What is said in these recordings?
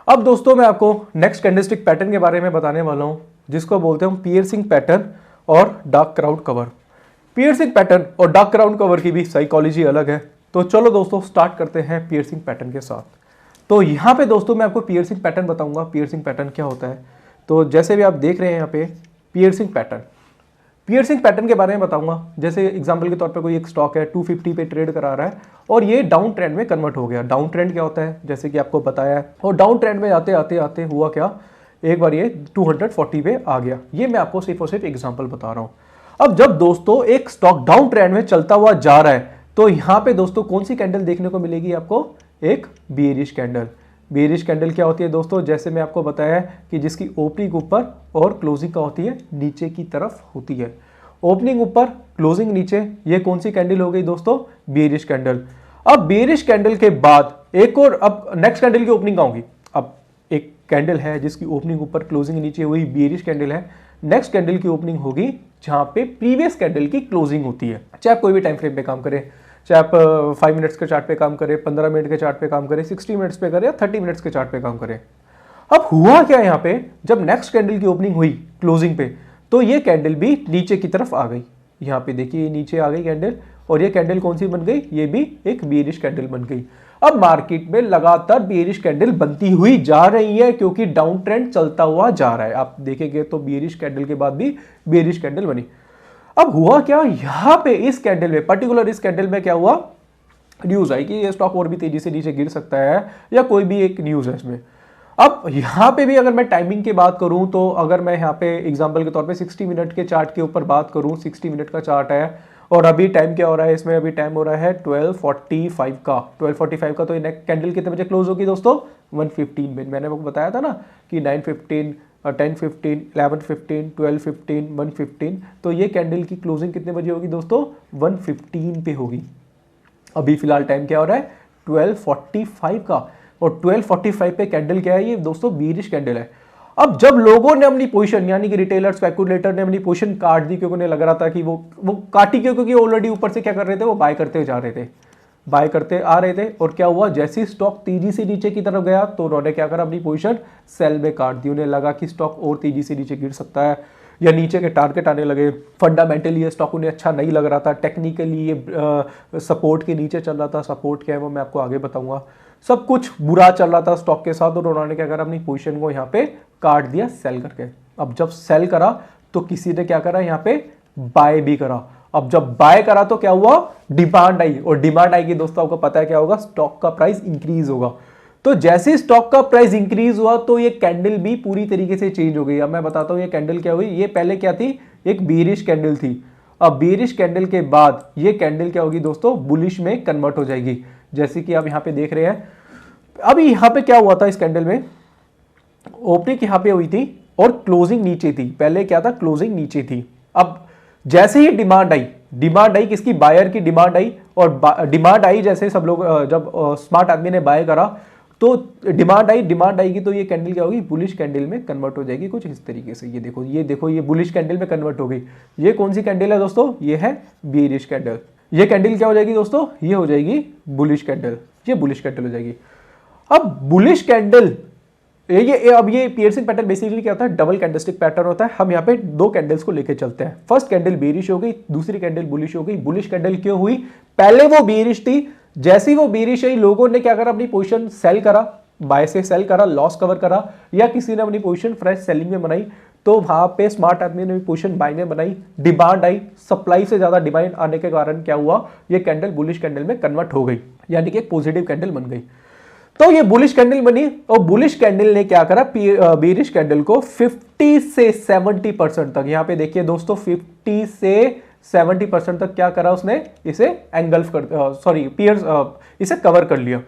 अब दोस्तों मैं आपको नेक्स्ट कैंडलस्टिक पैटर्न के बारे में बताने वाला हूं, जिसको बोलते हैं पियर्सिंग पैटर्न और dark crowd cover. Piercing pattern और डार्क क्राउड कवर की भी साइकोलॉजी अलग है। तो चलो दोस्तों स्टार्ट करते हैं पियर्सिंग पैटर्न के साथ। तो यहाँ पे दोस्तों मैं आपको पियर्सिंग पैटर्न बताऊंगा। पियर्सिंग पैटर्न क्या होता है, तो जैसे भी आप देख रहे हैं यहाँ पे पियर्सिंग पैटर्न के बारे में बताऊंगा। जैसे एग्जांपल के तौर पे कोई एक स्टॉक है 250 पे ट्रेड करा रहा है और ये डाउन ट्रेंड में कन्वर्ट हो गया। डाउन ट्रेंड क्या होता है जैसे कि आपको बताया है, और डाउन ट्रेंड में आते आते आते हुआ क्या, एक बार ये 240 पे आ गया। ये मैं आपको सिर्फ और सिर्फ एग्जाम्पल बता रहा हूँ। अब जब दोस्तों एक स्टॉक डाउन ट्रेंड में चलता हुआ जा रहा है तो यहाँ पे दोस्तों कौन सी कैंडल देखने को मिलेगी आपको, एक बेयरिश कैंडल। बेयरिश कैंडल क्या होती है दोस्तों, जैसे मैं आपको बताया है कि जिसकी ओपनिंग ऊपर और क्लोजिंग का होती है नीचे की तरफ होती है। ओपनिंग ऊपर क्लोजिंग नीचे, ये कौन सी कैंडल हो गई दोस्तों, बेयरिश कैंडल। अब बेयरिश कैंडल के बाद एक और, अब नेक्स्ट कैंडल की ओपनिंग होगी। अब एक कैंडल है जिसकी ओपनिंग ऊपर क्लोजिंग नीचे, वही बेयरिश कैंडल है। नेक्स्ट कैंडल की ओपनिंग होगी जहां पे प्रीवियस कैंडल की क्लोजिंग होती है। चाहे आप कोई भी टाइम फ्रेम पे काम करें, चाहे आप 5 मिनट्स के चार्ट पे काम करें, 15 मिनट के चार्ट पे काम करें, 60 मिनट्स पे करें या 30 मिनट्स के चार्ट पे काम करें। अब हुआ क्या यहाँ पे, जब नेक्स्ट कैंडल की ओपनिंग हुई क्लोजिंग पे, तो ये कैंडल भी नीचे की तरफ आ गई। यहाँ पे देखिए ये नीचे आ गई कैंडल, और ये कैंडल कौन सी बन गई, ये भी एक बेयरिश कैंडल बन गई। अब मार्केट में लगातार बेयरिश कैंडल बनती हुई जा रही है क्योंकि डाउन ट्रेंड चलता हुआ जा रहा है। आप देखेंगे तो बेयरिश कैंडल के बाद भी बेयरिश कैंडल बनी। अब हुआ क्या, यहां पे इस कैंडल में, पर्टिकुलर इस कैंडल में क्या हुआ, न्यूज आई कि ये स्टॉक और भी तेजी से नीचे गिर सकता है, या कोई भी एक न्यूज है इसमें। अब यहां पे भी अगर मैं टाइमिंग की बात करूं, तो अगर मैं यहां पे एग्जांपल के तौर पे 60 मिनट के चार्ट के ऊपर बात करूं, 60 मिनट का चार्ट है और अभी टाइम क्या हो रहा है इसमें, अभी टाइम हो रहा है 12:45 का। 12:45 का, तो ये कैंडल कितने बजे क्लोज होगी दोस्तों, 1:15 में। मैंने आपको बताया था ना कि 9:15, 10:15, 11:15, 12:15, 1:15, तो ये कैंडल की क्लोजिंग कितने बजे होगी दोस्तों, 1:15 पे होगी। अभी फिलहाल टाइम क्या हो रहा है, 12:45 का, और 12:45 पे कैंडल क्या है, ये दोस्तों बेयरिश कैंडल है। अब जब लोगों ने अपनी पोजीशन, यानी कि रिटेलर स्पेकुलेटर ने अपनी पोजीशन काट दी, क्योंकि उन्हें लग रहा था कि वो काटी क्यों, क्योंकि ऑलरेडी ऊपर से क्या कर रहे थे, वो बाय करते जा रहे थे, बाय करते आ रहे थे। और क्या हुआ, जैसे ही स्टॉक तेजी से नीचे की तरफ गया तो उन्होंने क्या करा, अपनी पोजीशन सेल में काट दी। उन्हें लगा कि स्टॉक और तेजी से नीचे गिर सकता है या नीचे के टारगेट आने लगे। फंडामेंटली ये स्टॉक उन्हें अच्छा नहीं लग रहा था, टेक्निकली ये सपोर्ट के नीचे चल रहा था। सपोर्ट क्या है वो मैं आपको आगे बताऊंगा। सब कुछ बुरा चल रहा था स्टॉक के साथ, और उन्होंने क्या करा, अपनी पोजीशन को यहाँ पे काट दिया सेल करके। अब जब सेल करा तो किसी ने क्या करा, यहाँ पे बाय भी करा। अब जब बाय करा तो क्या हुआ, डिमांड आई, और डिमांड आएगी दोस्तों आपको पता है क्या होगा, स्टॉक का प्राइस इंक्रीज होगा। तो जैसे स्टॉक का प्राइस इंक्रीज हुआ तो ये कैंडल भी पूरी तरीके से चेंज हो गई। अब मैं बताता हूं ये कैंडल क्या हुई। ये पहले क्या थी, एक बेयरिश कैंडल थी। अब बेयरिश कैंडल के बाद ये कैंडल क्या होगी दोस्तों, बुलिश में कन्वर्ट हो जाएगी, जैसे कि आप यहां पे देख रहे हैं। अभी यहां पे क्या हुआ था, इस कैंडल में ओपनिंग यहां पे हुई थी और क्लोजिंग नीचे थी। पहले क्या था, क्लोजिंग नीचे थी। अब जैसे ही डिमांड आई किसकी, बायर की डिमांड आई, और डिमांड आई जैसे सब लोग, जब स्मार्ट आदमी ने बाय करा तो डिमांड आएगी तो ये कैंडल क्या होगी, बुलिश कैंडल में कन्वर्ट हो जाएगी कुछ इस तरीके से। ये देखो ये बुलिश कैंडल में कन्वर्ट हो गई। ये कौन सी कैंडल है दोस्तों, ये है बेयरिश कैंडल। ये कैंडल क्या हो जाएगी दोस्तों, ये हो जाएगी बुलिश कैंडल। ये बुलिश कैंडल हो जाएगी। अब बुलिश कैंडल, अब ये पियर्सिंग पैटर्न बेसिकली क्या होता है, डबल कैंडलस्टिक पैटर्न होता है। हम यहाँ पे दो कैंडल्स को लेके चलते हैं। फर्स्ट कैंडल बेयरिश हो गई, दूसरी कैंडल बुलिश हो गई। बुलिश कैंडल क्यों हुई, पहले वो बेयरिश थी, जैसी वो बेयरिश आई लोगों ने क्या करा, अपनी पोजीशन सेल करा, बाय से सेल करा, लॉस कवर करा, या किसी ने अपनी पोजीशन फ्रेश सेलिंग में बनाई, तो वहां पे स्मार्ट आदमी ने पोजीशन बाय में बनाई। डिमांड आई, सप्लाई से ज्यादा डिमांड आने के कारण क्या हुआ, ये कैंडल बुलिश कैंडल में कन्वर्ट हो गई, यानी कि एक पॉजिटिव कैंडल बन गई। तो ये बुलिश कैंडल बनी, और बुलिश कैंडल ने क्या करा, बेयरिश कैंडल को 50 से 70% तक, यहां पे देखिए दोस्तों 50 से 70% तक क्या करा उसने, इसे एंगल्फ कर, इसे कवर कर लिया।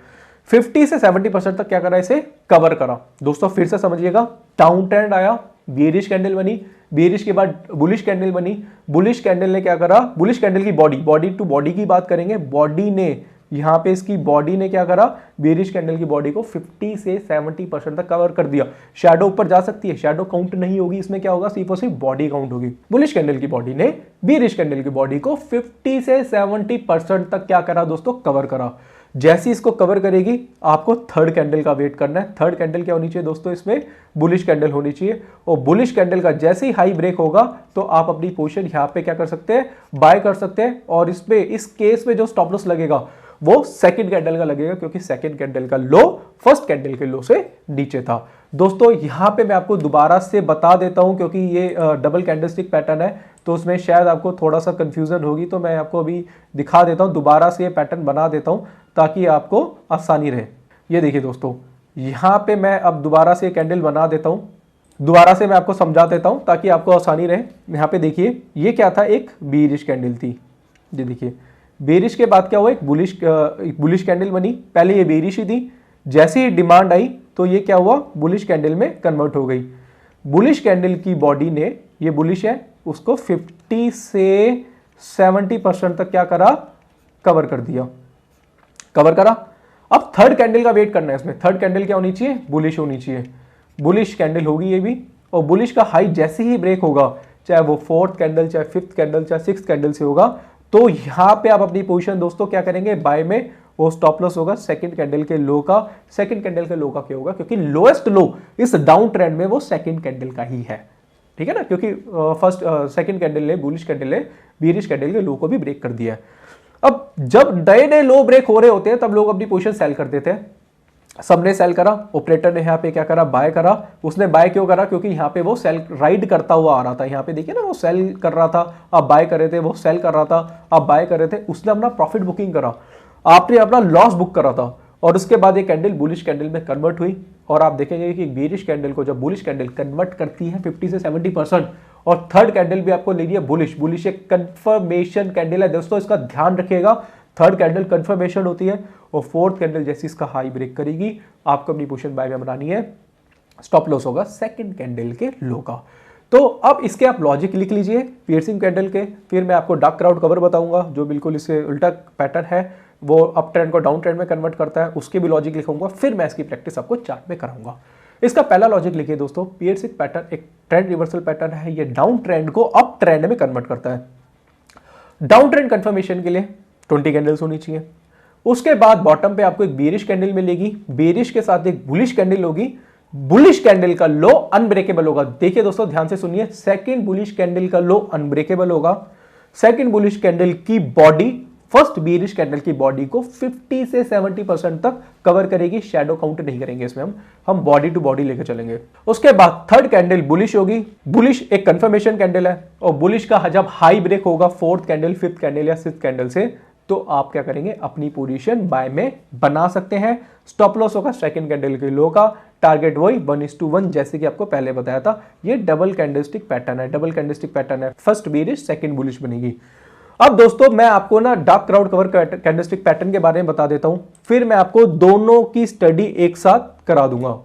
50 से 70% तक क्या करा, इसे कवर करा। दोस्तों फिर से समझिएगा, डाउन ट्रेंड आया, बेयरिश कैंडल बनी, बेयरिश के बाद बुलिश कैंडल बनी। बुलिश कैंडल ने क्या करा, बुलिश कैंडल की बॉडी टू बॉडी की बात करेंगे, बॉडी ने यहां पे इसकी बॉडी ने क्या करा, बेयरिश कैंडल की बॉडी को 50 से 70% तक कवर कर दिया। शैडो ऊपर जा सकती है, शैडो काउंट नहीं होगी, इसमें क्या होगा, सिर्फ और सिर्फ बॉडी काउंट होगी। बुलिश कैंडल की बॉडी ने बेयरिश कैंडल की बॉडी को 50 से 70% तक क्या करा दोस्तों, कवर करा। जैसे ही इसको कवर करेगी आपको थर्ड कैंडल का वेट करना है। थर्ड कैंडल क्या होनी चाहिए दोस्तों, इसमें बुलिश कैंडल होनी चाहिए, और बुलिश कैंडल का जैसे ही हाई ब्रेक होगा तो आप अपनी पोजीशन यहां पे क्या कर सकते हैं, बाय कर सकते हैं। और इसमें इस केस में जो स्टॉप लॉस लगेगा वो सेकंड कैंडल का लगेगा, क्योंकि सेकंड कैंडल का लो फर्स्ट कैंडल के लो से नीचे था। दोस्तों यहां पे मैं आपको दोबारा से बता देता हूं, क्योंकि ये डबल कैंडलस्टिक पैटर्न है तो उसमें शायद आपको थोड़ा सा कंफ्यूजन होगी, तो मैं आपको अभी दिखा देता हूं, दोबारा से ये पैटर्न बना देता हूं ताकि आपको आसानी रहे। ये देखिए दोस्तों, यहां पे मैं अब दोबारा से कैंडल बना देता हूं, दोबारा से मैं आपको समझा देता हूं ताकि आपको आसानी रहे। यहां पे देखिए ये क्या था, एक बीरिश कैंडल थी। ये देखिए बेरिश के बाद क्या हुआ, एक बुलिश कैंडल बनी। पहले ये बेरिश ही थी, जैसे ही डिमांड आई तो ये क्या हुआ, बुलिश कैंडल में कन्वर्ट हो गई। बुलिश कैंडल की बॉडी ने, ये बुलिश है, उसको 50 से 70% तक क्या करा, कवर कर दिया, कवर करा। अब थर्ड कैंडल का वेट करना है इसमें। थर्ड कैंडल क्या होनी चाहिए, बुलिश होनी चाहिए। बुलिश कैंडल होगी ये भी, और बुलिश का हाई जैसे ही ब्रेक होगा, चाहे वो फोर्थ कैंडल, चाहे फिफ्थ कैंडल, चाहे सिक्स्थ कैंडल से होगा, तो यहां पे आप अपनी पोजीशन दोस्तों क्या करेंगे, बाय में। वो स्टॉप लॉस होगा सेकंड कैंडल के लो का। सेकंड कैंडल के लो का क्या होगा, क्योंकि लोएस्ट लो इस डाउन ट्रेंड में वो सेकंड कैंडल का ही है, ठीक है ना, क्योंकि फर्स्ट सेकंड कैंडल ने, बुलिश कैंडल ने बीरिश कैंडल के लो को भी ब्रेक कर दिया है। अब जब नए नए लो ब्रेक हो रहे होते हैं तब लोग अपनी पोजीशन सेल कर देते हैं। सबने सेल करा, ऑपरेटर ने यहाँ पे क्या करा, बाय करा। उसने बाय क्यों करा, क्योंकि यहाँ पे वो सेल राइड करता हुआ आ रहा था। यहाँ पे देखिए ना, वो सेल कर रहा था, आप बाय कर रहे थे, वो सेल कर रहा था, आप बाय कर रहे थे। उसने अपना प्रॉफिट बुकिंग करा, आपने अपना लॉस बुक करा था, और उसके बाद ये कैंडल बुलिश कैंडल में कन्वर्ट हुई। और आप देखेंगे कि बेरिश कैंडल को जब बुलिश कैंडल कन्वर्ट करती है 50 से 70%, और थर्ड कैंडल भी आपको लेनी है बुलिश। बुलिश एक कंफर्मेशन कैंडल है दोस्तों, इसका ध्यान रखिएगा। थर्ड कैंडल कंफर्मेशन होती है, और फोर्थ कैंडल जैसे इसका हाई ब्रेक करेगी आपको अपनी पोजीशन बाय में बनानी है। स्टॉप लॉस होगा सेकंड कैंडल के लो का। तो अब इसके आप लॉजिक लिख लीजिए पियर्सिंग कैंडल के, फिर मैं आपको डार्क क्राउड कवर बताऊंगा जो बिल्कुल इससे उल्टा पैटर्न है, वो अप ट्रेंड को डाउन ट्रेंड में कन्वर्ट करता है, उसके भी लॉजिक लिखूंगा। फिर मैं इसकी प्रैक्टिस आपको चार्ट में कराऊंगा। इसका पहला लॉजिक लिखिए दोस्तों, पियर्सिंग पैटर्न एक ट्रेंड रिवर्सल पैटर्न है, ये डाउन ट्रेंड को अप ट्रेंड में कन्वर्ट करता है। डाउन ट्रेंड कंफर्मेशन के लिए 20 कैंडल्स होनी चाहिए। उसके बाद बॉटम पे आपको एक बेरिश कैंडल मिलेगी, बेरिश के साथ एक बुलिश कैंडल होगी। बुलिश कैंडल का लो अनब्रेकेबल होगा। देखिए दोस्तों ध्यान से सुनिए, सेकंड बुलिश कैंडल का लो अनब्रेकेबल होगा। सेकंड बुलिश कैंडल की बॉडी फर्स्ट बेरिश कैंडल की बॉडी को 50 से 70% तक कवर करेगी। शैडो काउंट नहीं करेंगे इसमें, हम बॉडी टू बॉडी लेकर चलेंगे। उसके बाद थर्ड कैंडल बुलिश होगी। बुलिश एक कंफर्मेशन कैंडल है, और बुलिश का जब हाई ब्रेक होगा फोर्थ कैंडल, फिफ्थ कैंडल या सिक्स्थ कैंडल से, तो आप क्या करेंगे, अपनी पोजीशन बाय में बना सकते हैं। स्टॉप लॉस होगा सेकंड कैंडल के लो का, टारगेट वही 1:1 जैसे कि आपको पहले बताया था। ये डबल कैंडलस्टिक पैटर्न है, डबल कैंडलस्टिक पैटर्न है, फर्स्ट बेरिश सेकंड बुलिश बनेगी। अब दोस्तों मैं आपको ना dark crowd cover candlestick pattern के बारे में बता देता हूं, फिर मैं आपको दोनों की स्टडी एक साथ करा दूंगा।